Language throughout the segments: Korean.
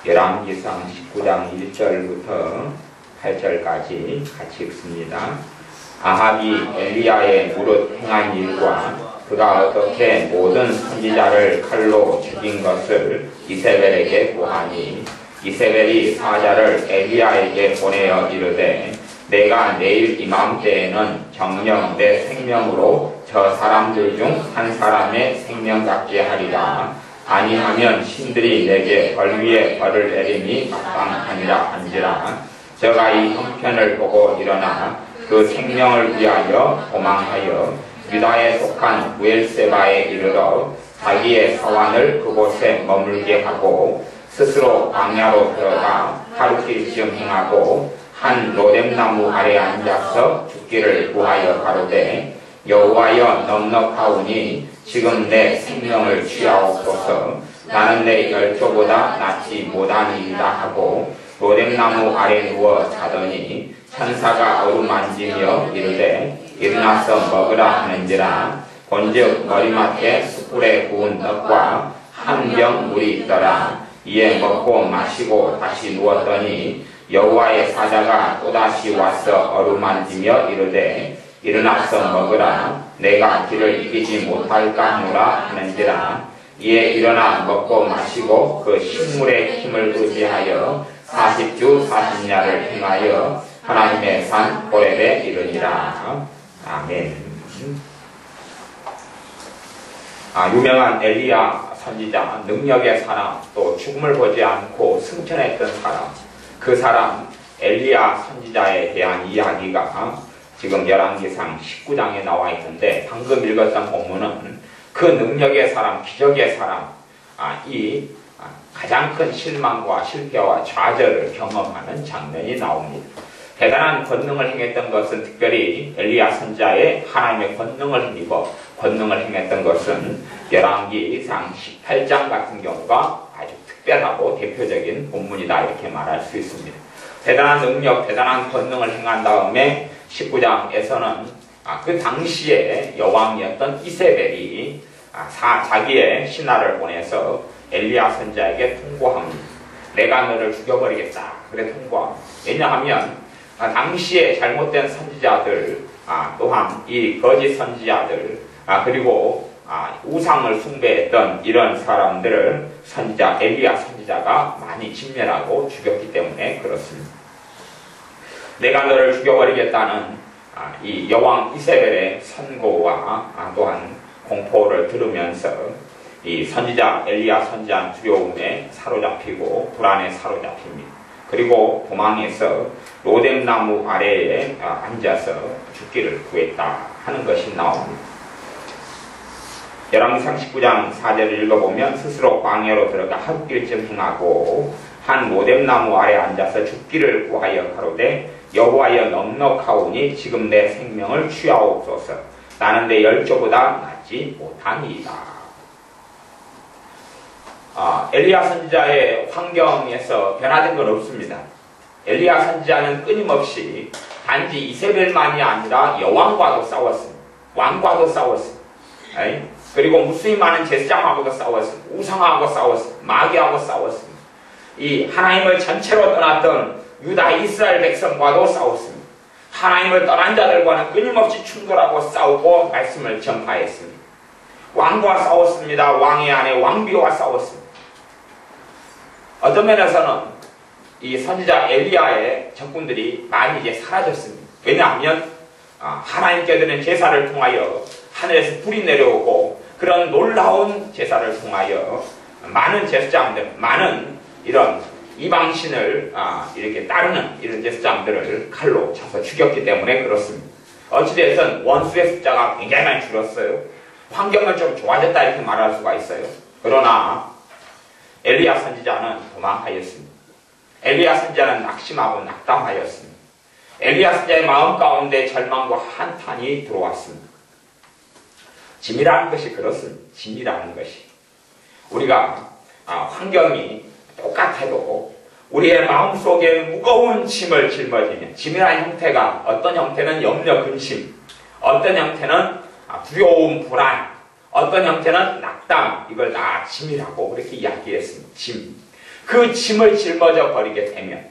열왕기상 19장 1절부터 8절까지 같이 읽습니다. 아합이 엘리야의 무릇 행한 일과 그가 어떻게 모든 선지자를 칼로 죽인 것을 이세벨에게 보하니, 이세벨이 사자를 엘리야에게 보내어 이르되, 내가 내일 이맘때에는 정녕 내 생명으로 저 사람들 중 한 사람의 생명 같게 하리라. 아니하면 신들이 내게 벌 위에 벌을 내리니 마땅하니라 한지라. 저가 이 형편을 보고 일어나 그 생명을 위하여 도망하여 유다에 속한 부엘세바에 이르러 자기의 서원을 그곳에 머물게 하고, 스스로 광야로 들어가 하루길쯤 행하고 한 로뎀나무 아래 앉아서 죽기를 구하여 가로되, 여호와여 넉넉하오니 지금 내 생명을 취하옵소서. 나는 내 열조보다 낫지 못하니이다 하고 로뎀나무 아래 누워 자더니 천사가 어루만지며 이르되, 일어나서 먹으라 하는지라. 본즉 머리맡에 숯불에 구운 떡과 한 병 물이 있더라. 이에 먹고 마시고 다시 누웠더니 여호와의 사자가 또다시 와서 어루만지며 이르되, 일어나서 먹으라. 내가 길을 이기지 못할까 하노라 하는지라. 이에 일어나 먹고 마시고 그 식물의 힘을 의지하여 40주 40야를 행하여 하나님의 산 호렙에 이르니라. 아멘. 유명한 엘리야 선지자, 능력의 사람, 또 죽음을 보지 않고 승천했던 사람, 그 사람 엘리야 선지자에 대한 이야기가 지금 열왕기상 19장에 나와 있는데, 방금 읽었던 본문은 그 능력의 사람, 기적의 사람, 가장 큰 실망과 실패와 좌절을 경험하는 장면이 나옵니다. 대단한 권능을 행했던 것은 특별히 엘리야 선지자의 하나님의 권능을 힘입어 권능을 행했던 것은 열왕기상 18장 같은 경우가 아주 특별하고 대표적인 본문이다, 이렇게 말할 수 있습니다. 대단한 능력, 대단한 권능을 행한 다음에 19장에서는 그 당시에 여왕이었던 이세벨이 자기의 신하를 보내서 엘리야 선지자에게 통보합니다. 내가 너를 죽여버리겠다, 그래 통보합니다. 왜냐하면 당시에 잘못된 선지자들, 또한 이 거짓 선지자들, 그리고 우상을 숭배했던 이런 사람들을 선지자 엘리야 선지자가 많이 진멸하고 죽였기 때문에 그렇습니다. 내가 너를 죽여버리겠다는 이 여왕 이세벨의 선고와 또한 공포를 들으면서 이 선지자 엘리야 선지자는 두려움에 사로잡히고 불안에 사로잡힙니다. 그리고 도망해서 로뎀나무 아래에 앉아서 죽기를 구했다 하는 것이 나옵니다. 열왕기상 19장 4절을 읽어보면, 스스로 광야로 들어가 하루길쯤 행하고 한 로뎀나무 아래 앉아서 죽기를 구하여 가로되, 여호와여 넉넉하오니 지금 내 생명을 취하옵소서. 나는 내 열조보다 낫지 못하니이다. 엘리야 선지자의 환경에서 변화된 건 없습니다. 엘리야 선지자는 끊임없이 단지 이세벨만이 아니라 여왕과도 싸웠습니다. 왕과도 싸웠습니다. 그리고 무수히 많은 제사장하고도 싸웠습니다. 우상하고 싸웠습니다. 마귀하고 싸웠습니다. 이 하나님을 전체로 떠났던 유다 이스라엘 백성과도 싸웠습니다. 하나님을 떠난 자들과는 끊임없이 충돌하고 싸우고 말씀을 전파했습니다. 왕과 싸웠습니다. 왕의 아내 왕비와 싸웠습니다. 어떤 면에서는 이 선지자 엘리야의 적군들이 많이 이제 사라졌습니다. 왜냐하면 하나님께 드리는 제사를 통하여 하늘에서 불이 내려오고, 그런 놀라운 제사를 통하여 많은 제사장들, 많은 이런 이방신을 이렇게 따르는 이런 제사장들을 칼로 쳐서 죽였기 때문에 그렇습니다. 어찌됐든 원수의 숫자가 굉장히 많이 줄었어요. 환경은 좀 좋아졌다, 이렇게 말할 수가 있어요. 그러나 엘리야 선지자는 도망하였습니다. 엘리야 선지자는 낙심하고 낙담하였습니다. 엘리야 선지자의 마음 가운데 절망과 한탄이 들어왔습니다. 짐이라는 것이 그렇습니다. 짐이라는 것이, 우리가 환경이 똑같아도 우리의 마음속에 무거운 짐을 짊어지면, 짐이라는 형태가 어떤 형태는 염려 근심, 어떤 형태는 두려움 불안, 어떤 형태는 낙담, 이걸 다 짐이라고 그렇게 이야기했습니다. 짐. 그 짐을 짊어져 버리게 되면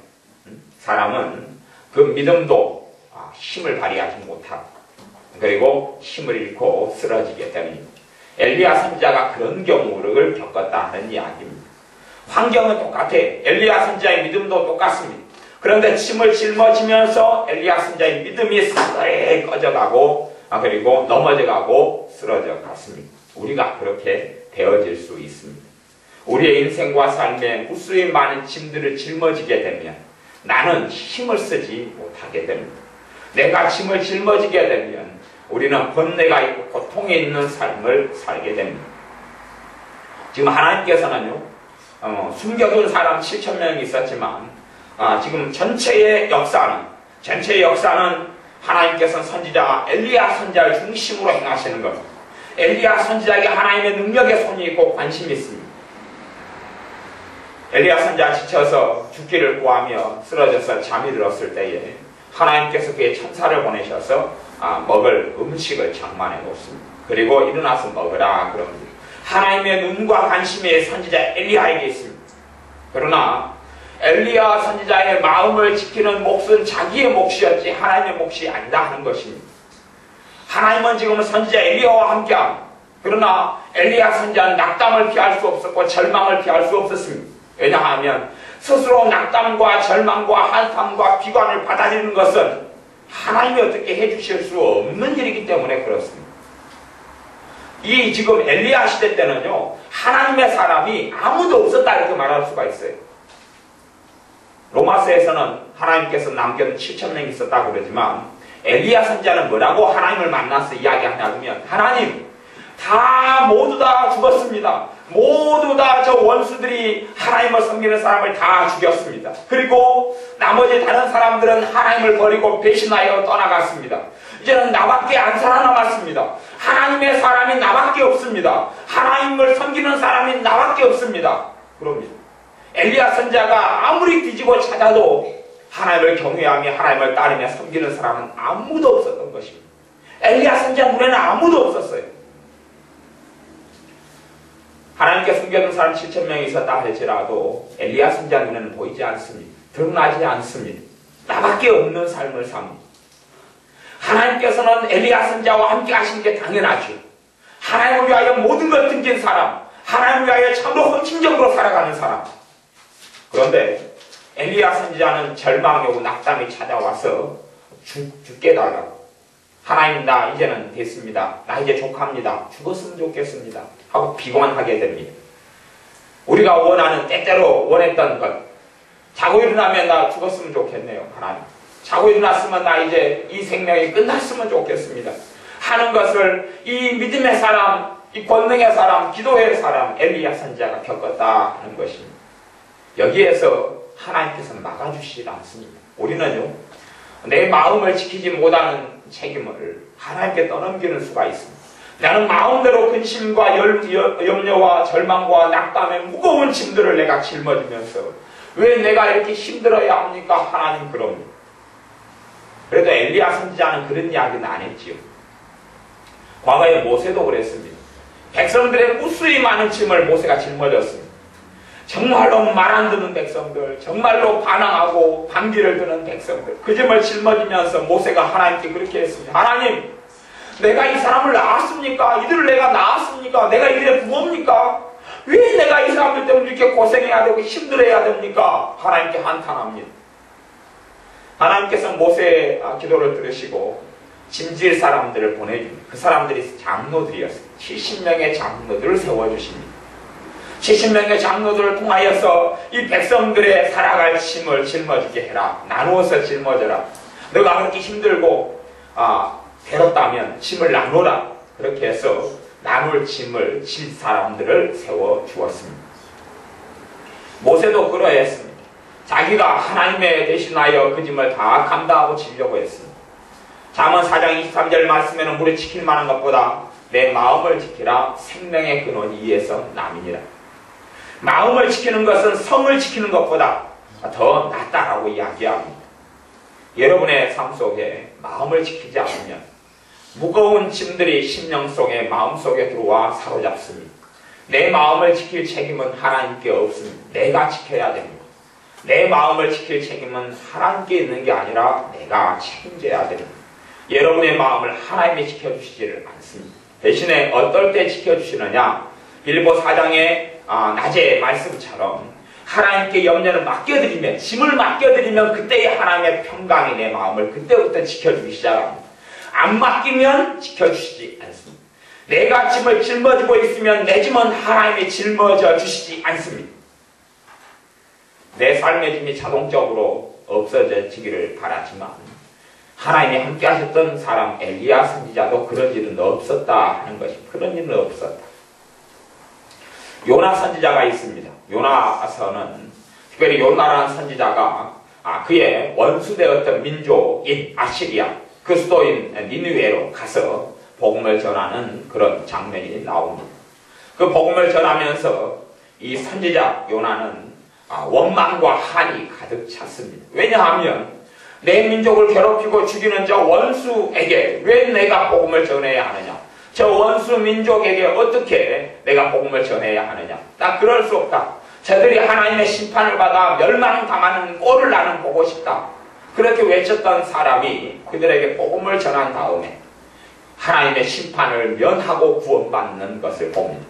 사람은 그 믿음도 힘을 발휘하지 못하고 그리고 힘을 잃고 쓰러지게 됩니다. 엘리야 선지자가 그런 경우를 겪었다는 이야기입니다. 환경은 똑같아요. 엘리야 선지자의 믿음도 똑같습니다. 그런데 짐을 짊어지면서 엘리야 선지자의 믿음이 서서히 꺼져가고 그리고 넘어져가고 쓰러져 갔습니다. 우리가 그렇게 되어질 수 있습니다. 우리의 인생과 삶에 무수히 많은 짐들을 짊어지게 되면 나는 힘을 쓰지 못하게 됩니다. 내가 짐을 짊어지게 되면 우리는 번뇌가 있고 고통에 있는 삶을 살게 됩니다. 지금 하나님께서는요, 숨겨둔 사람 7,000명이 있었지만 지금 전체의 역사는 하나님께서는 선지자 엘리야 선지자를 중심으로 행하시는 것. 엘리야 선지자에게 하나님의 능력의 손이 있고 관심이 있습니다. 엘리야 선지자 지쳐서 죽기를 구하며 쓰러져서 잠이 들었을 때에 하나님께서 그의 천사를 보내셔서 먹을 음식을 장만해 놓습니다. 그리고 일어나서 먹으라 그럽니다. 하나님의 눈과 관심이 선지자 엘리야에게 있습니다. 그러나 엘리야 선지자의 마음을 지키는 몫은 자기의 몫이었지 하나님의 몫이 아니다 하는 것입니다. 하나님은 지금 선지자 엘리야와 함께합니다. 그러나 엘리야 선지자는 낙담을 피할 수 없었고 절망을 피할 수 없었습니다. 왜냐하면 스스로 낙담과 절망과 한탄과 비관을 받아들이는 것은 하나님이 어떻게 해주실 수 없는 일이기 때문에 그렇습니다. 이 지금 엘리야 시대 때는요, 하나님의 사람이 아무도 없었다 이렇게 말할 수가 있어요. 로마서에서는 하나님께서 남겨둔 7,000명이 있었다고 그러지만 엘리야 선지자는 뭐라고 하나님을 만나서 이야기하냐면 하나님 모두 다 죽었습니다. 모두 다 저 원수들이 하나님을 섬기는 사람을 다 죽였습니다. 그리고 나머지 다른 사람들은 하나님을 버리고 배신하여 떠나갔습니다. 이제는 나밖에 안 살아남았습니다. 하나님의 사람이 나밖에 없습니다. 하나님을 섬기는 사람이 나밖에 없습니다. 그럽니다. 엘리야 선지자가 아무리 뒤지고 찾아도 하나님을 경외하며 하나님을 따르며 섬기는 사람은 아무도 없었던 것입니다. 엘리야 선지자 눈에는 아무도 없었어요. 하나님께 숨겨둔 사람 7,000명이 있었다 할지라도 엘리야 선지자 눈에는 보이지 않습니다. 드러나지 않습니다. 나밖에 없는 삶을 삽니다. 하나님께서는 엘리야 선지자와 함께 하시는 게 당연하죠. 하나님을 위하여 모든 걸 등진 사람, 하나님을 위하여 참으로 헌신적으로 살아가는 사람. 그런데 엘리야 선지자는 절망이 오고 낙담이 찾아와서 죽게 달라고. 하나님 나 이제는 됐습니다. 나 이제 족합니다. 죽었으면 좋겠습니다. 하고 비관하게 됩니다. 우리가 원하는 때때로 원했던 것. 자고 일어나면 나 죽었으면 좋겠네요. 하나님. 자고 일어났으면 나 이제 이 생명이 끝났으면 좋겠습니다. 하는 것을 이 믿음의 사람, 이 권능의 사람, 기도의 사람 엘리야 선지자가 겪었다 하는 것입니다. 여기에서 하나님께서 막아주시지 않습니다. 우리는요, 내 마음을 지키지 못하는 책임을 하나님께 떠넘기는 수가 있습니다. 나는 마음대로 근심과 염려와 절망과 낙담의 무거운 짐들을 내가 짊어지면서 왜 내가 이렇게 힘들어야 합니까? 하나님 그럽니다. 그래도 엘리야 선지자는 그런 이야기는 안 했지요. 과거에 모세도 그랬습니다. 백성들의 무수히 많은 짐을 모세가 짊어졌습니다. 정말로 말 안 듣는 백성들, 정말로 반항하고 반기를 드는 백성들, 그 짐을 짊어지면서 모세가 하나님께 그렇게 했습니다. 하나님, 내가 이 사람을 낳았습니까? 이들을 내가 낳았습니까? 내가 이들의 부모입니까? 왜 내가 이 사람들 때문에 이렇게 고생해야 되고 힘들어야 됩니까? 하나님께 한탄합니다. 하나님께서 모세의 기도를 들으시고 짐질 사람들을 보내줍니다. 그 사람들이 장로들이었어요. 70명의 장로들을 세워주십니다. 70명의 장로들을 통하여서 이 백성들의 살아갈 짐을 짊어지게 해라. 나누어서 짊어져라. 너가 그렇게 힘들고 괴롭다면 짐을 나누라. 그렇게 해서 나눌 짐을 질 사람들을 세워주었습니다. 모세도 그러했습니다. 자기가 하나님의 대신하여 그 짐을 다 감당하고 지려고 했습니다. 잠언 4장 23절 말씀에는 무릇 지킬 만한 것보다 내 마음을 지키라. 생명의 근원이 이에서 남이니라. 마음을 지키는 것은 성을 지키는 것보다 더 낫다라고 이야기합니다. 여러분의 삶 속에 마음을 지키지 않으면 무거운 짐들이 심령 속에 마음 속에 들어와 사로잡습니다. 내 마음을 지킬 책임은 하나님께 없습니다. 내가 지켜야 됩니다. 내 마음을 지킬 책임은 하나님께 있는 게 아니라 내가 책임져야 됩니다. 여러분의 마음을 하나님이 지켜주시지를 않습니다. 대신에 어떨 때 지켜주시느냐? 빌립보 4장의 낮의 말씀처럼 하나님께 염려를 맡겨드리면, 짐을 맡겨드리면 그때의 하나님의 평강이 내 마음을 그때부터 지켜주기 시작합니다. 안 맡기면 지켜주시지 않습니다. 내가 짐을 짊어지고 있으면 내 짐은 하나님이 짊어져 주시지 않습니다. 내 삶의 짐이 자동적으로 없어지기를 바라지만 하나님이 함께 하셨던 사람 엘리야 선지자도 그런 일은 없었다 하는 것입니다. 그런 일은 없었다. 요나 선지자가 있습니다. 요나서는 특별히 요나라는 선지자가 그의 원수되었던 민족인 아시리아 그 수도인 니느웨로 가서 복음을 전하는 그런 장면이 나옵니다. 그 복음을 전하면서 이 선지자 요나는 원망과 한이 가득 찼습니다. 왜냐하면 내 민족을 괴롭히고 죽이는 저 원수에게 왜 내가 복음을 전해야 하느냐? 저 원수 민족에게 어떻게 내가 복음을 전해야 하느냐? 나 그럴 수 없다. 저들이 하나님의 심판을 받아 멸망당하는 꼴을 나는 보고 싶다. 그렇게 외쳤던 사람이 그들에게 복음을 전한 다음에 하나님의 심판을 면하고 구원받는 것을 봅니다.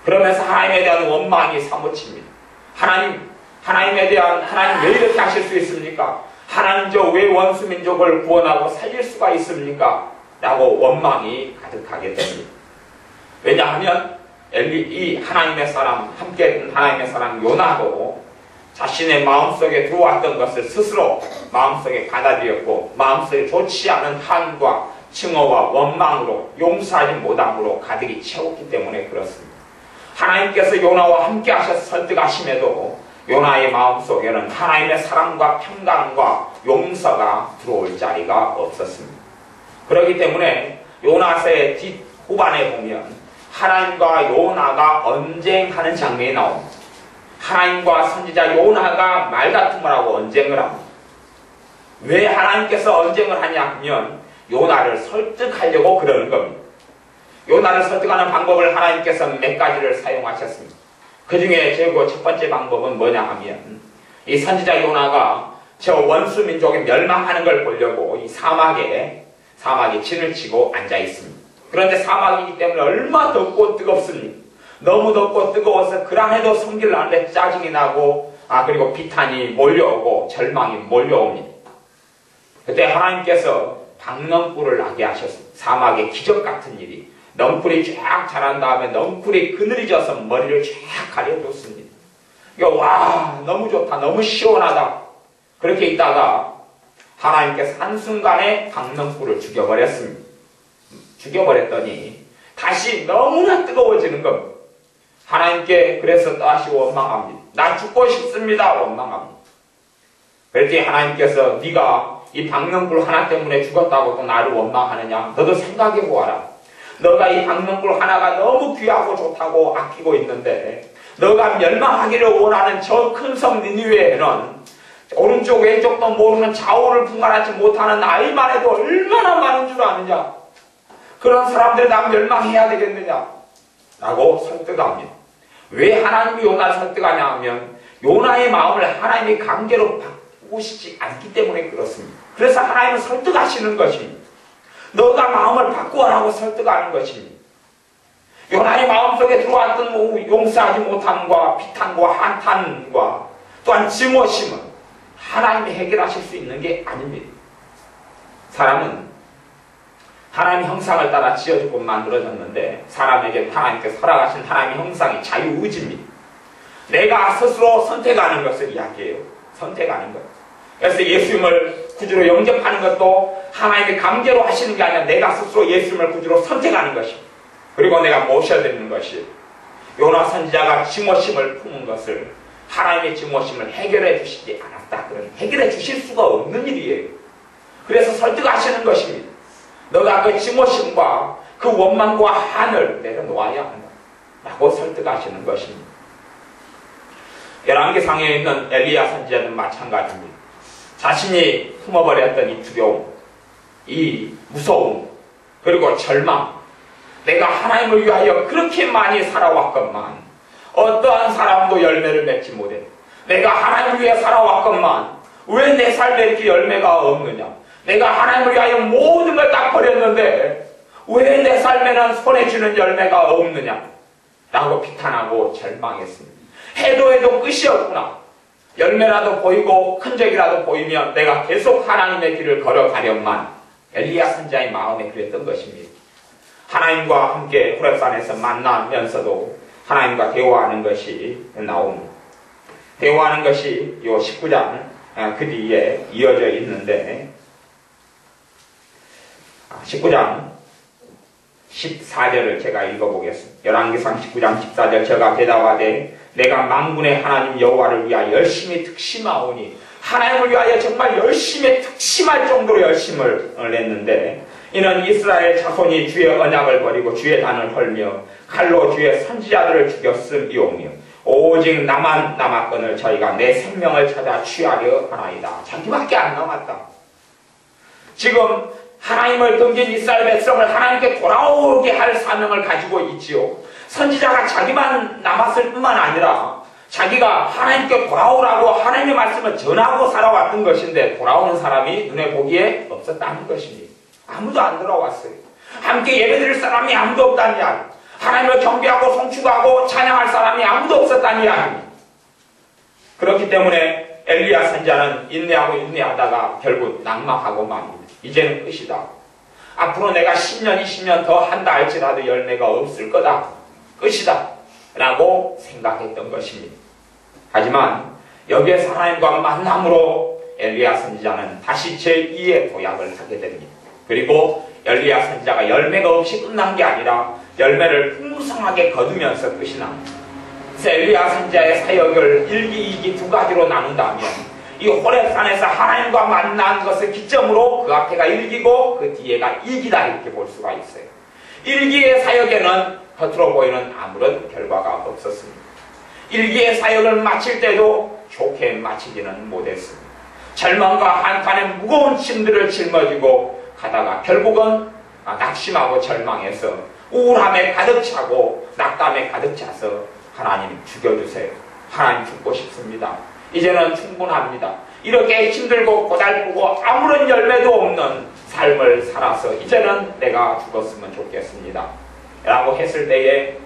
그러면서 하나님에 대한 원망이 사무칩니다. 하나님에 대한 하나님 왜 이렇게 하실 수 있습니까? 하나님 저 왜 원수 민족을 구원하고 살릴 수가 있습니까? 라고 원망이 가득하게 됩니다. 왜냐하면 이 하나님의 사람, 함께 하나님의 사람 요나도 자신의 마음속에 들어왔던 것을 스스로 마음속에 받아들였고 마음속에 좋지 않은 한과 증오와 원망으로 용서하지 못함으로 가득히 채웠기 때문에 그렇습니다. 하나님께서 요나와 함께 하셔서 설득하심에도 요나의 마음속에는 하나님의 사랑과 평강과 용서가 들어올 자리가 없었습니다. 그렇기 때문에 요나서의 뒷후반에 보면 하나님과 요나가 언쟁하는 장면이 나옵니다. 하나님과 선지자 요나가 말다툼을 하고 언쟁을 합니다. 왜 하나님께서 언쟁을 하냐 하면 요나를 설득하려고 그러는 겁니다. 요나를 설득하는 방법을 하나님께서 몇 가지를 사용하셨습니다. 그 중에 최고 첫 번째 방법은 뭐냐 하면 이 선지자 요나가 저 원수 민족이 멸망하는 걸 보려고 이 사막에 진을 치고 앉아 있습니다. 그런데 사막이기 때문에 얼마나 덥고 뜨겁습니까? 너무 덥고 뜨거워서 그랑해도 섬기를 하는데 짜증이 나고 그리고 비탄이 몰려오고 절망이 몰려옵니다. 그때 하나님께서 박넝쿨을 나게 하셨습니다. 사막에 기적 같은 일이 넝쿨이 쫙 자란 다음에 넝쿨이 그늘이 져서 머리를 쫙 가려줬습니다. 와 너무 좋다 너무 시원하다 그렇게 있다가 하나님께서 한순간에 박넝쿨을 죽여버렸습니다. 죽여버렸더니 다시 너무나 뜨거워지는 겁니다. 하나님께 그래서 다시 원망합니다. 나 죽고 싶습니다. 원망합니다. 그랬더니 하나님께서 네가 이 박넝쿨 하나 때문에 죽었다고 또 나를 원망하느냐? 너도 생각해 보아라. 너가 이 박넝쿨 하나가 너무 귀하고 좋다고 아끼고 있는데 너가 멸망하기를 원하는 저 큰 섬 니느웨에는 오른쪽 왼쪽도 모르는 좌우를 분간하지 못하는 아이만 해도 얼마나 많은 줄 아느냐? 그런 사람들 나 멸망해야 되겠느냐? 라고 설득합니다. 왜 하나님이 요나를 설득하냐 하면 요나의 마음을 하나님이 강제로 바꾸시지 않기 때문에 그렇습니다. 그래서 하나님은 설득하시는 것입니다. 너가 마음을 바꾸어라고 설득하는 것입니다. 요나의 마음속에 들어왔던 용서하지 못함과 비탄과 한탄과 또한 증오심은 하나님이 해결하실 수 있는 게 아닙니다. 사람은 하나님의 형상을 따라 지어지고 만들어졌는데 사람에게 하나님께서 허락하신 하나님의 형상이 자유의지입니다. 내가 스스로 선택하는 것을 이야기해요. 선택하는 것. 그래서 예수님을 구주로 영접하는 것도 하나님이 강제로 하시는 게 아니라 내가 스스로 예수님을 구주로 선택하는 것입니다. 그리고 내가 모셔드리는 것이 요나 선지자가 증오심을 품은 것을 하나님의 증오심을 해결해 주시지 않았다. 그러니 해결해 주실 수가 없는 일이에요. 그래서 설득하시는 것입니다. 너가 그 증오심과 그 원망과 한을 내려놓아야 한다. 라고 설득하시는 것입니다. 열왕기상에 있는 엘리야 선지자는 마찬가지입니다. 자신이 품어버렸던 이 두려움, 이 무서움, 그리고 절망, 내가 하나님을 위하여 그렇게 많이 살아왔건만 어떠한 사람도 열매를 맺지 못해. 내가 하나님을 위해 살아왔건만 왜 내 삶에 이렇게 열매가 없느냐. 내가 하나님을 위하여 모든 걸 다 버렸는데 왜 내 삶에는 손에 쥐는 열매가 없느냐 라고 비탄하고 절망했습니다. 해도 해도 끝이 없구나. 열매라도 보이고 흔적이라도 보이면 내가 계속 하나님의 길을 걸어가련만 엘리야 선지자의 마음에 그랬던 것입니다. 하나님과 함께 호렙산에서 만나면서도 하나님과 대화하는 것이 나옵니다. 대화하는 것이 요 19장 그 뒤에 이어져 있는데 19장 14절을 제가 읽어보겠습니다. 열왕기상 19장 14절 저가 대답하되 내가 만군의 하나님 여호와를 위하여 열심히 특심하오니 하나님을 위하여 정말 열심히 특심할 정도로 열심을 냈는데 이는 이스라엘 자손이 주의 언약을 버리고 주의 단을 헐며 칼로 주의 선지자들을 죽였음이오며 오직 나만 남았거늘 저희가 내 생명을 찾아 취하려 하나이다. 자기밖에 안 남았다. 지금 하나님을 등진 이스라엘 백성을 하나님께 돌아오게 할 사명을 가지고 있지요. 선지자가 자기만 남았을 뿐만 아니라 자기가 하나님께 돌아오라고 하나님의 말씀을 전하고 살아왔던 것인데 돌아오는 사람이 눈에 보기에 없었다는 것입니다. 아무도 안 돌아왔어요. 함께 예배드릴 사람이 아무도 없다는 이야기. 하나님을 경배하고 송축하고 찬양할 사람이 아무도 없었다는 이야기입니다. 그렇기 때문에 엘리야 선지자는 인내하고 인내하다가 결국 낙망하고 맙니다. 이제는 끝이다. 앞으로 내가 10년, 20년 더 한다 할지라도 열매가 없을 거다. 끝이다. 라고 생각했던 것입니다. 하지만 여기에서 하나님과 만남으로 엘리야 선지자는 다시 제2의 도약을 하게 됩니다. 그리고 엘리야 선지자가 열매가 없이 끝난 게 아니라 열매를 풍성하게 거두면서 끝이 납니다. 그래서 엘리야 선지자의 사역을 1기, 2기 두 가지로 나눈다면 이 호렙산에서 하나님과 만난 것을 기점으로 그 앞에가 1기고 그 뒤에가 2기다 이렇게 볼 수가 있어요. 1기의 사역에는 겉으로 보이는 아무런 결과가 없었습니다. 1기의 사역을 마칠 때도 좋게 마치지는 못했습니다. 절망과 한탄의 무거운 짐들을 짊어지고 가다가 결국은 낙심하고 절망해서 우울함에 가득 차고 낙담에 가득 차서 하나님 죽여주세요. 하나님 죽고 싶습니다. 이제는 충분합니다. 이렇게 힘들고 고달프고 아무런 열매도 없는 삶을 살아서 이제는 내가 죽었으면 좋겠습니다. 라고 했을 때에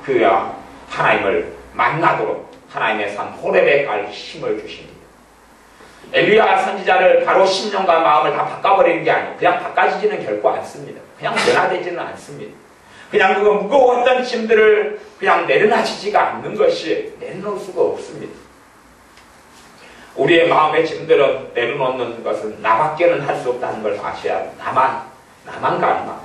그가 하나님을 만나도록 하나님의 산 호렙에 갈 힘을 주십니다. 엘리야 선지자를 바로 10년간 마음을 다 바꿔버리는 게 아니에요. 그냥 바꿔지지는 결코 않습니다. 그냥 변화되지는 않습니다. 그냥 그 무거웠던 짐들을 그냥 내려놔지지가 않는 것이 내려놓을 수가 없습니다. 우리의 마음의 짐들은 내려놓는 것은 나밖에는 할 수 없다는 걸 아셔야 합니다. 나만 가능합니다.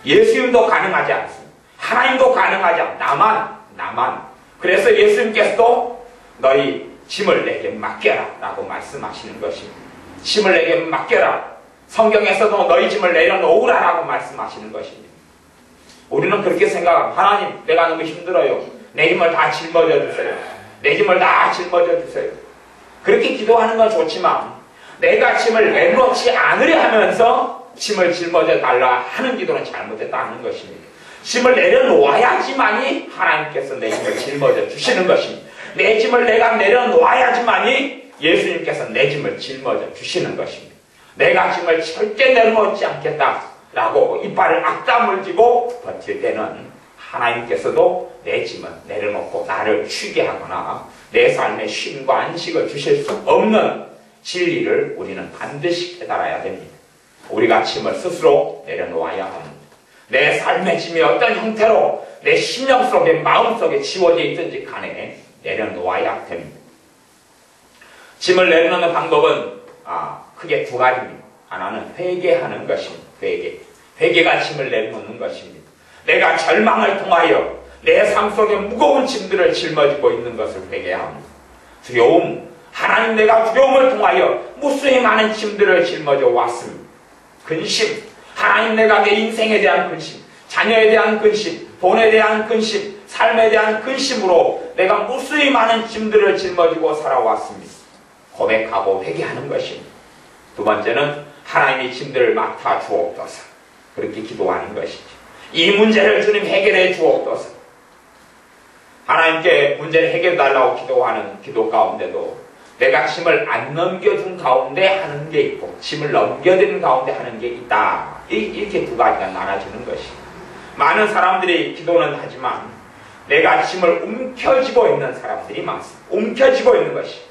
예수님도 가능하지 않습니다. 하나님도 가능하지 않습니다. 나만. 그래서 예수님께서도 너희 짐을 내게 맡겨라 라고 말씀하시는 것입니다. 짐을 내게 맡겨라. 성경에서도 너희 짐을 내려놓으라 라고 말씀하시는 것입니다. 우리는 그렇게 생각합니다. 하나님, 내가 너무 힘들어요. 내 짐을 다 짊어져 주세요. 내 짐을 다 짊어져 주세요. 그렇게 기도하는 건 좋지만 내가 짐을 내놓지 않으려 하면서 짐을 짊어져 달라 하는 기도는 잘못됐다는 것입니다. 짐을 내려놓아야지만이 하나님께서 내 짐을 짊어져 주시는 것입니다. 내 짐을 내가 내려놓아야지만이 예수님께서 내 짐을 짊어져 주시는 것입니다. 내가 짐을 절대 내려놓지 않겠다라고 이빨을 악다물지고 버틸 때는 하나님께서도 내 짐을 내려놓고 나를 쉬게 하거나 내 삶에 쉼과 안식을 주실 수 없는 진리를 우리는 반드시 깨달아야 됩니다. 우리가 짐을 스스로 내려놓아야 합니다. 내 삶의 짐이 어떤 형태로 내 심령 속에 마음 속에 지워져 있든지 간에 내려놓아야 됩니다. 짐을 내려놓는 방법은 크게 두 가지입니다. 하나는 회개하는 것입니다. 회개가 짐을 내려놓는 것입니다. 내가 절망을 통하여 내 삶 속에 무거운 짐들을 짊어지고 있는 것을 회개합니다. 두려움, 하나님 내가 두려움을 통하여 무수히 많은 짐들을 짊어져 왔습니다. 근심, 하나님 내가 내 인생에 대한 근심, 자녀에 대한 근심, 돈에 대한 근심, 삶에 대한 근심으로 내가 무수히 많은 짐들을 짊어지고 살아왔습니다. 고백하고 회개하는 것입니다. 두 번째는 하나님이 짐들을 맡아 주옵소서. 그렇게 기도하는 것이죠. 이 문제를 주님 해결해 주옵소서. 하나님께 문제를 해결해 달라고 기도하는 기도 가운데도 내가 짐을 안 넘겨준 가운데 하는 게 있고 짐을 넘겨드린 가운데 하는 게 있다. 이렇게 두 가지가 나눠지는 것이. 많은 사람들이 기도는 하지만 내가 짐을 움켜쥐고 있는 사람들이 많습니다. 움켜쥐고 있는 것이.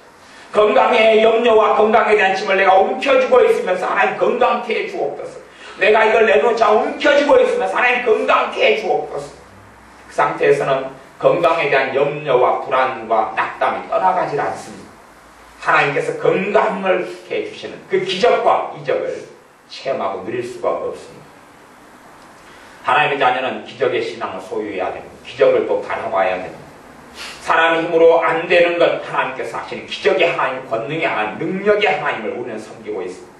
건강의 염려와 건강에 대한 짐을 내가 움켜쥐고 있으면서 하나님 건강케 해 주옵소서. 내가 이걸 내놓자 움켜쥐고 있으면서 하나님 건강케 해 주옵소서. 그 상태에서는 건강에 대한 염려와 불안과 낙담이 떠나가질 않습니다. 하나님께서 건강을 해주시는 그 기적과 이적을 체험하고 누릴 수가 없습니다. 하나님의 자녀는 기적의 신앙을 소유해야 됩니다. 기적을 또 바라봐야 됩니다. 사람의 힘으로 안 되는 것 하나님께서 하시는 기적의 하나님, 권능의 하나님, 능력의 하나님을 우리는 섬기고 있습니다.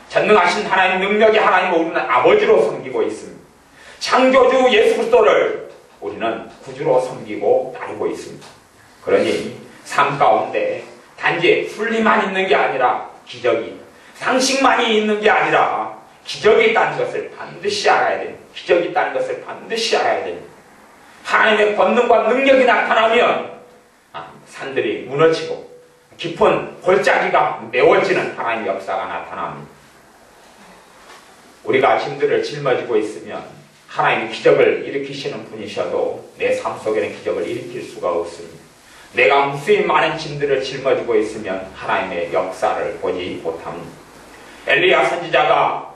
전능하신 하나님, 능력의 하나님을 우리는 아버지로 섬기고 있습니다. 창조주 예수 그리스도를 우리는 구주로 섬기고 따르고 있습니다. 그러니 삶 가운데 단지 순리만 있는 게 아니라 기적이, 상식만이 있는 게 아니라 기적이 있다는 것을 반드시 알아야 됩니다. 기적이 있다는 것을 반드시 알아야 됩니다. 하나님의 권능과 능력이 나타나면 산들이 무너지고 깊은 골짜기가 메워지는 하나님의 역사가 나타납니다. 우리가 짐들을 짊어지고 있으면 하나님이 기적을 일으키시는 분이셔도 내 삶 속에는 기적을 일으킬 수가 없습니다. 내가 무수히 많은 짐들을 짊어지고 있으면 하나님의 역사를 보지 못합니다. 엘리야 선지자가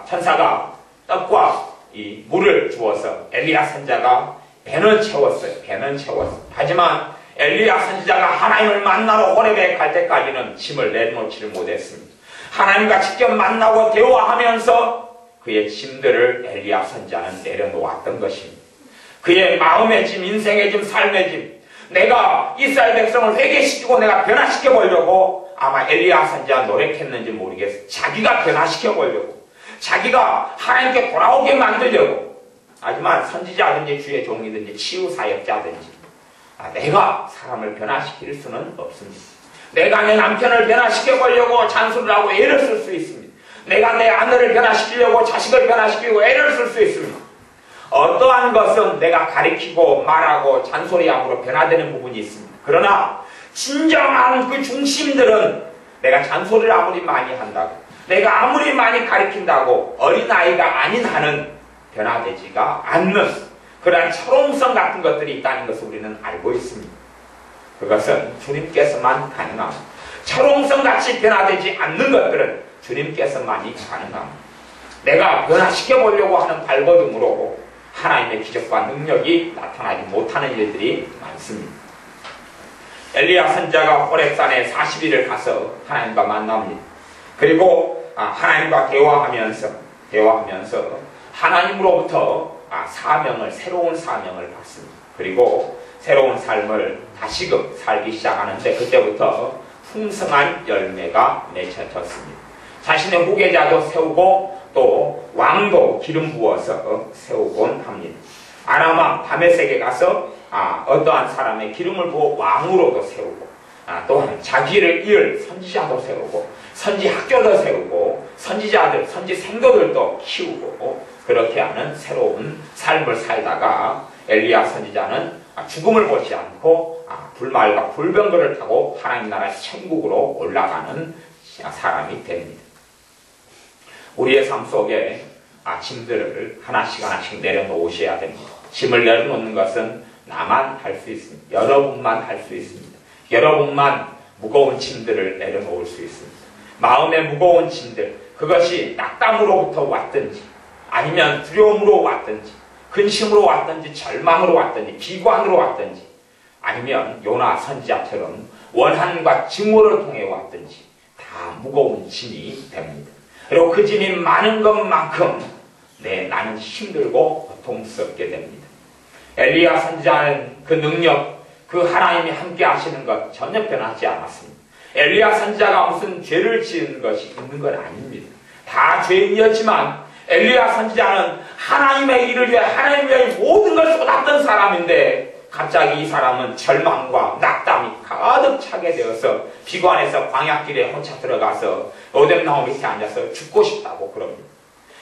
천사가 떡과 이 물을 주어서 엘리야 선지자가 배는 채웠어요. 배는 채웠어요. 하지만 엘리야 선지자가 하나님을 만나러 호렙에 갈 때까지는 짐을 내놓지를 못했습니다. 하나님과 직접 만나고 대화하면서 그의 짐들을 엘리야 선지자는 내려놓았던 것입니다. 그의 마음의 짐, 인생의 짐, 삶의 짐, 내가 이스라엘 백성을 회개시키고 내가 변화시켜 보려고 아마 엘리야 선지자 노력했는지 모르겠어요. 자기가 변화시켜 보려고, 자기가 하나님께 돌아오게 만들려고. 하지만 선지자든지 주의 종이든지 치유사역자든지 내가 사람을 변화시킬 수는 없습니다. 내가 내 남편을 변화시켜 보려고 잔소리를 하고 애를 쓸 수 있습니다. 내가 내 아내를 변화시키려고 자식을 변화시키고 애를 쓸 수 있습니다. 어떠한 것은 내가 가리키고 말하고 잔소리함으로 변화되는 부분이 있습니다. 그러나 진정한 그 중심들은 내가 잔소리를 아무리 많이 한다고, 내가 아무리 많이 가리킨다고 어린아이가 아닌 한은 변화되지가 않는 그러한 철옹성 같은 것들이 있다는 것을 우리는 알고 있습니다. 그것은 주님께서만 가능합니다. 철옹성같이 변화되지 않는 것들은 주님께서만이 가능합니다. 내가 변화시켜 보려고 하는 발버둥으로 하나님의 기적과 능력이 나타나지 못하는 일들이 많습니다. 엘리야 선지자가 호렙산에 40일을 가서 하나님과 만납니다. 그리고 하나님과 대화하면서 하나님으로부터 새로운 사명을 받습니다. 그리고 새로운 삶을 다시금 살기 시작하는데 그때부터 풍성한 열매가 맺혀졌습니다. 자신의 후계자도 세우고 또 왕도 기름 부어서 세우곤 합니다. 아람왕 다메섹에 가서 어떠한 사람의 기름을 부어 왕으로도 세우고 또한 자기를 이을 선지자도 세우고 선지학교도 세우고 선지자들, 선지생도들도 키우고 그렇게 하는 새로운 삶을 살다가 엘리야 선지자는 죽음을 보지 않고 불말과 불병거를 타고 하나님 나라의 천국으로 올라가는 사람이 됩니다. 우리의 삶 속에 짐들을 하나씩 내려놓으셔야 됩니다. 짐을 내려놓는 것은 나만 할 수 있습니다. 여러분만 할 수 있습니다. 여러분만 무거운 짐들을 내려놓을 수 있습니다. 마음의 무거운 짐들, 그것이 낙담으로부터 왔든지 아니면 두려움으로 왔든지 근심으로 왔든지 절망으로 왔든지 비관으로 왔든지 아니면 요나 선지자처럼 원한과 증오를 통해 왔든지 다 무거운 짐이 됩니다. 그리고 그 짐이 많은 것만큼 나는 힘들고 고통스럽게 됩니다. 엘리야 선지자는 그 능력, 그 하나님이 함께 하시는 것 전혀 변하지 않았습니다. 엘리야 선지자가 무슨 죄를 지은 것이 있는 건 아닙니다. 다 죄인이었지만 엘리야 선지자는 하나님의 일을 위해 하나님을 위해 모든 걸 쏟았던 사람인데 갑자기 이 사람은 절망과 낙담이 가득 차게 되어서 비관해서 광야길에 혼자 들어가서 오뎀나무 밑에 앉아서 죽고 싶다고 그럽니다.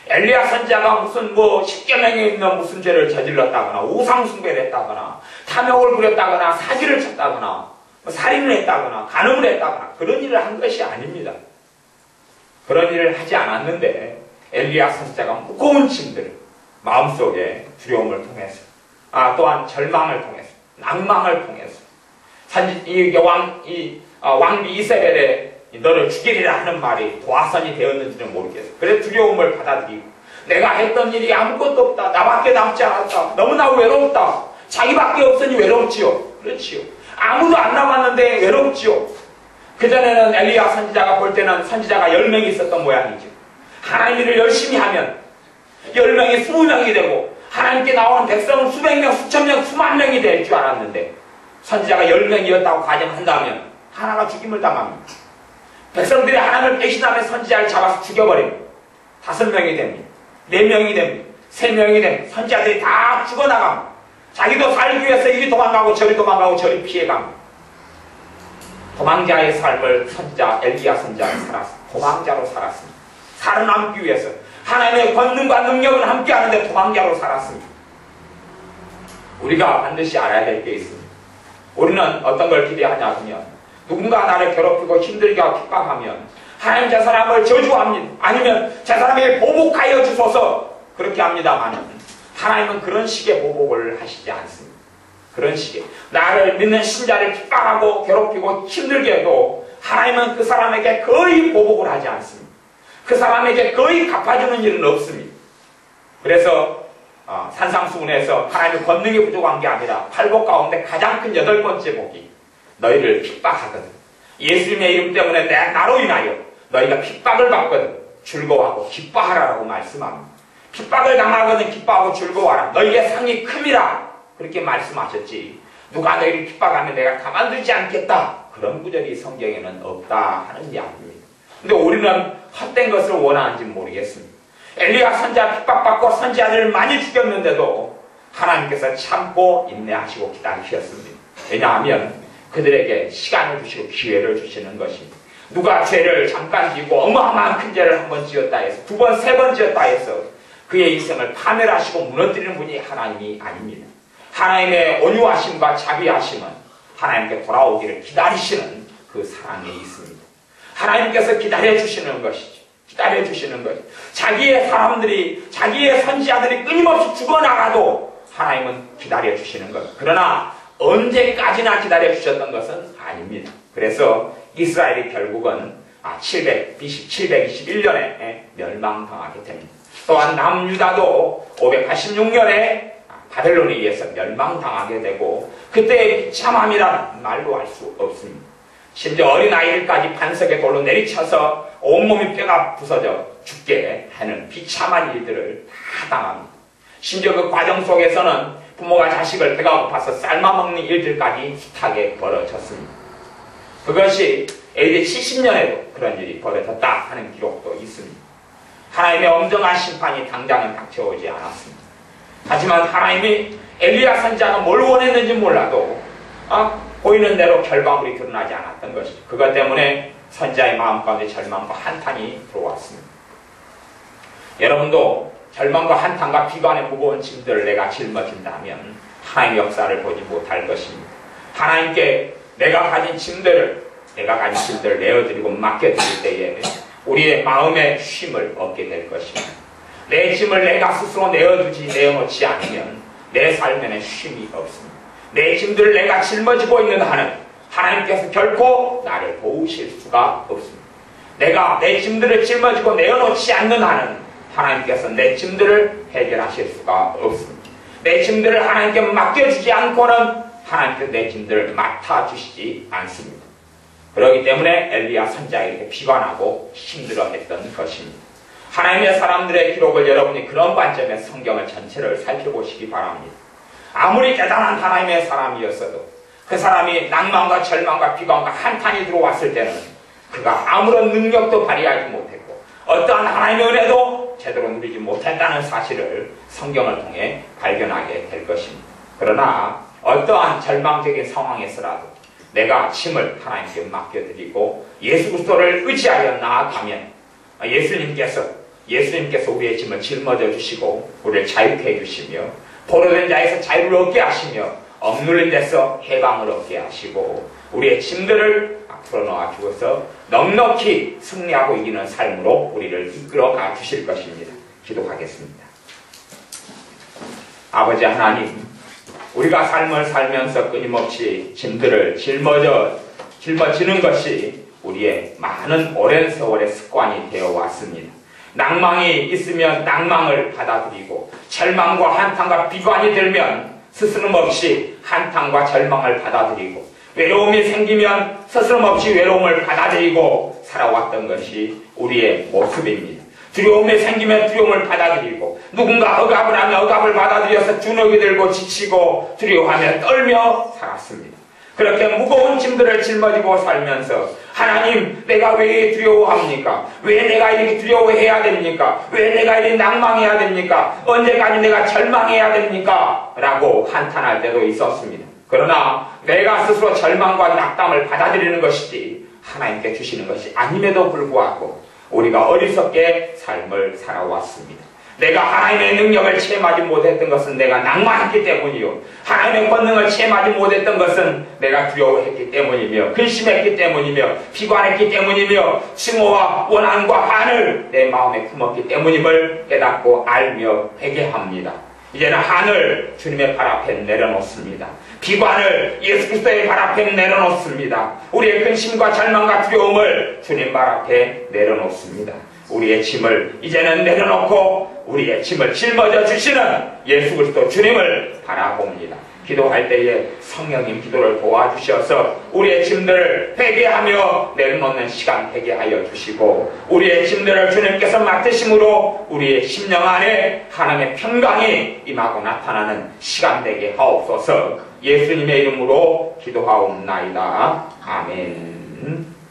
엘리야 선지자가 무슨 뭐 십계명에 있는 무슨 죄를 저질렀다거나 우상숭배를 했다거나 탐욕을 부렸다거나 사기를 쳤다거나 살인을 했다거나 간음을 했다거나 그런 일을 한 것이 아닙니다. 그런 일을 하지 않았는데 엘리야 선지자가 무거운 짐들을 마음속에 두려움을 통해서 또한 절망을 통해서 낭망을 통해서 왕비 이세벨의 너를 죽이리라 하는 말이 도화선이 되었는지는 모르겠어. 그래 두려움을 받아들이고 내가 했던 일이 아무것도 없다. 나밖에 남지 않았다. 너무나 외롭다. 자기밖에 없으니 외롭지요. 그렇지요. 아무도 안 남았는데 외롭지요. 그전에는 엘리야 선지자가 볼 때는 선지자가 10명이 있었던 모양이죠. 하나님 일을 열심히 하면 10명이 20명이 되고 하나님께 나오는 백성은 수백 명, 수천 명, 수만 명이 될 줄 알았는데 선지자가 10명이었다고 가정한다면 하나가 죽임을 당합니다. 백성들이 하나님을 배신하면 선지자를 잡아서 죽여버립니다. 5명이 됩니다. 4명이 됩니다. 3명이 됩니다. 선지자들이 다 죽어나갑니다. 자기도 살기 위해서 이리 도망가고 저리 도망가고 저리 피해갑니다. 도망자의 삶을 선지자 엘리야 선지자는 살았습니다. 도망자로 살았습니다. 살아남기 위해서 하나님의 권능과 능력을 함께하는데 도망자로 살았습니다. 우리가 반드시 알아야 될 게 있습니다. 우리는 어떤 걸 기대하냐면 누군가 나를 괴롭히고 힘들게 하고 핍박하면 하나님 저 사람을 저주합니다. 아니면 저 사람에게 보복하여 주소서 그렇게 합니다만 하나님은 그런 식의 보복을 하시지 않습니다. 그런 식의 나를 믿는 신자를 핍박하고 괴롭히고 힘들게 해도 하나님은 그 사람에게 거의 보복을 하지 않습니다. 그 사람에게 거의 갚아주는 일은 없습니다. 그래서 산상수훈에서 하나님의 권능이 부족한 게 아니라 팔복 가운데 가장 큰 8번째 복이 너희를 핍박하거든. 예수님의 이름 때문에 나로 인하여 너희가 핍박을 받거든 즐거워하고 기뻐하라라고 말씀합니다. 핍박을 당하거든 기뻐하고 즐거워하라. 너희의 상이 큼이라 그렇게 말씀하셨지. 누가 너희를 핍박하면 내가 가만두지 않겠다. 그런 구절이 성경에는 없다 하는 이야기입니다. 근데 우리는 헛된 것을 원하는지 모르겠습니다. 엘리야 선지자 핍박받고 선지자들을 많이 죽였는데도 하나님께서 참고 인내하시고 기다리셨습니다. 왜냐하면 그들에게 시간을 주시고 기회를 주시는 것입니다. 누가 죄를 잠깐 지고 어마어마한 큰 죄를 한 번 지었다 해서 2번, 3번 지었다 해서 그의 인생을 파멸하시고 무너뜨리는 분이 하나님이 아닙니다. 하나님의 온유하심과 자비하심은 하나님께 돌아오기를 기다리시는 그 사랑에 있습니다. 하나님께서 기다려주시는 것이죠. 기다려주시는 것. 자기의 사람들이, 자기의 선지자들이 끊임없이 죽어나가도 하나님은 기다려주시는 것. 그러나 언제까지나 기다려주셨던 것은 아닙니다. 그래서 이스라엘이 결국은 BC 721년에 멸망당하게 됩니다. 또한 남유다도 586년에 바벨론에 의해서 멸망당하게 되고 그때의 비참함이라는 말로 할 수 없습니다. 심지어 어린아이들까지 반석에 돌로 내리쳐서 온몸이 뼈가 부서져 죽게 하는 비참한 일들을 다 당합니다. 심지어 그 과정 속에서는 부모가 자식을 배가 고파서 삶아먹는 일들까지 숱하게 벌어졌습니다. 그것이 AD 70년에도 그런 일이 벌어졌다 하는 기록도 있습니다. 하나님의 엄정한 심판이 당장은 닥쳐오지 않았습니다. 하지만 하나님이 엘리야 선지자가 뭘 원했는지 몰라도 보이는 대로 결과물이 드러나지 않았던 것이죠. 그것 때문에 선지자의 마음 가운데 절망과 한탄이 들어왔습니다. 여러분도 절망과 한탄과 비관의 무거운 짐들을 내가 짊어진다면 하나님의 역사를 보지 못할 것입니다. 하나님께 내가 가진 짐들을 내어드리고 맡겨드릴 때에 우리의 마음의 쉼을 얻게 될 것입니다. 내 짐을 내가 스스로 내어놓지 않으면 내 삶에는 쉼이 없습니다. 내 짐들을 내가 짊어지고 있는 한은 하나님께서 결코 나를 도우실 수가 없습니다. 내가 내 짐들을 짊어지고 내어놓지 않는 한은 하나님께서 내 짐들을 해결하실 수가 없습니다. 내 짐들을 하나님께 맡겨주지 않고는 하나님께서 내 짐들을 맡아주시지 않습니다. 그렇기 때문에 엘리야 선지자에게 비관하고 힘들어했던 것입니다. 하나님의 사람들의 기록을 여러분이 그런 관점에서 성경을 전체를 살펴보시기 바랍니다. 아무리 대단한 하나님의 사람이었어도 그 사람이 낭만과 절망과 비관과 한탄이 들어왔을 때는 그가 아무런 능력도 발휘하지 못했고 어떠한 하나님의 은혜도 제대로 누리지 못했다는 사실을 성경을 통해 발견하게 될 것입니다. 그러나 어떠한 절망적인 상황에서라도 내가 짐을 하나님께 맡겨드리고 예수 그리스도를 의지하여 나아가면 예수님께서 예수님께서 우리의 짐을 짊어져 주시고 우리를 자유케 해주시며 포로된 자에서 자유를 얻게 하시며 억눌린 데서 해방을 얻게 하시고 우리의 짐들을 앞으로 놓아 주어서 넉넉히 승리하고 이기는 삶으로 우리를 이끌어 가 주실 것입니다. 기도하겠습니다. 아버지 하나님, 우리가 삶을 살면서 끊임없이 짐들을 짊어지는 것이 우리의 많은 오랜 세월의 습관이 되어 왔습니다. 낭망이 있으면 낭망을 받아들이고 절망과 한탄과 비관이 들면 스스럼없이 한탄과 절망을 받아들이고 외로움이 생기면 스스럼없이 외로움을 받아들이고 살아왔던 것이 우리의 모습입니다. 두려움이 생기면 두려움을 받아들이고 누군가 억압을 하면 억압을 받아들여서 주눅이 들고 지치고 두려워하며 떨며 살았습니다. 그렇게 무거운 짐들을 짊어지고 살면서 하나님, 내가 왜 두려워합니까? 왜 내가 이렇게 두려워해야 됩니까? 왜 내가 이렇게 낭망해야 됩니까? 언제까지 내가 절망해야 됩니까? 라고 한탄할 때도 있었습니다. 그러나 내가 스스로 절망과 낙담을 받아들이는 것이지 하나님께 주시는 것이 아님에도 불구하고 우리가 어리석게 삶을 살아왔습니다. 내가 하나님의 능력을 체험하지 못했던 것은 내가 낭만했기 때문이요, 하나님의 권능을 체험하지 못했던 것은 내가 두려워했기 때문이며 근심했기 때문이며 비관했기 때문이며 증오와 원한과 한을 내 마음에 품었기 때문임을 깨닫고 알며 회개합니다. 이제는 한을 주님의 발 앞에 내려놓습니다. 비관을 예수 그리스도의 발 앞에 내려놓습니다. 우리의 근심과 절망과 두려움을 주님 발 앞에 내려놓습니다. 우리의 짐을 이제는 내려놓고 우리의 짐을 짊어져 주시는 예수 그리스도 주님을 바라봅니다. 기도할 때에 성령님 기도를 도와주셔서 우리의 짐들을 회개하며 내려놓는 시간 되게 하여 주시고 우리의 짐들을 주님께서 맡으심으로 우리의 심령 안에 하나님의 평강이 임하고 나타나는 시간 되게 하옵소서. 예수님의 이름으로 기도하옵나이다. 아멘.